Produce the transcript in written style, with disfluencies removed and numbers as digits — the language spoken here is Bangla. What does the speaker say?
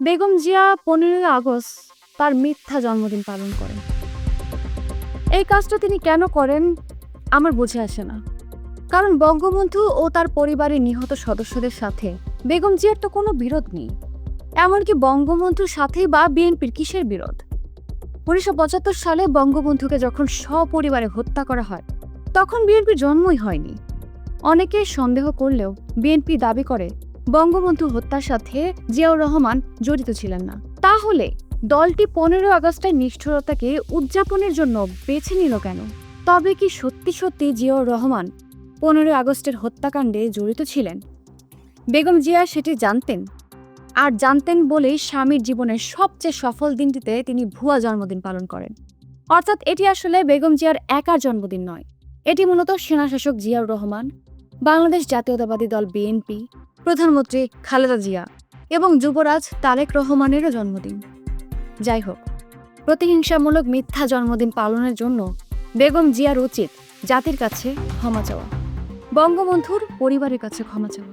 বেগম জিয়া 15ই আগস্ট তার মিথ্যা জন্মদিন পালন করেন। এই কাজটা তিনি কেন করেন আমার বুঝে আসে না। কারণ বঙ্গবন্ধু ও তার পরিবারের নিহত সদস্যদের সাথে বেগম জিয়ার তো কোনো বিরোধ নেই। এমনকি বঙ্গবন্ধুর সাথেই বা বিএনপির কিসের বিরোধ? 1975 সালে বঙ্গবন্ধুকে যখন সপরিবারে হত্যা করা হয় তখন বিএনপির জন্মই হয়নি। অনেকে সন্দেহ করলেও বিএনপি দাবি করে বঙ্গবন্ধু হত্যার সাথে জিয়াউর রহমান জড়িত ছিলেন না। তাহলে দলটি 15 আগস্টের নিষ্ঠুরতাকে উদযাপনের জন্য বেছে নিল কেন? তবে কি সত্যি সত্যি জিয়াউর রহমান 15 আগস্টের হত্যাকাণ্ডে জড়িত ছিলেন? বেগম জিয়া সেটি জানতেন, আর জানতেন বলেই স্বামীর জীবনের সবচেয়ে সফল দিনটিতে তিনি ভুয়া জন্মদিন পালন করেন। অর্থাৎ এটি আসলে বেগম জিয়ার একার জন্মদিন নয়, এটি মূলত সেনাশাসক জিয়াউর রহমান, বাংলাদেশ জাতীয়তাবাদী দল বিএনপি, প্রধানমন্ত্রী খালেদা জিয়া এবং যুবরাজ তারেক রহমানেরও জন্মদিন। যাই হোক, প্রতিহিংসামূলক মিথ্যা জন্মদিন পালনের জন্য বেগম জিয়ার উচিত জাতির কাছে ক্ষমা চাওয়া, বঙ্গবন্ধুর পরিবারের কাছে ক্ষমা চাওয়া।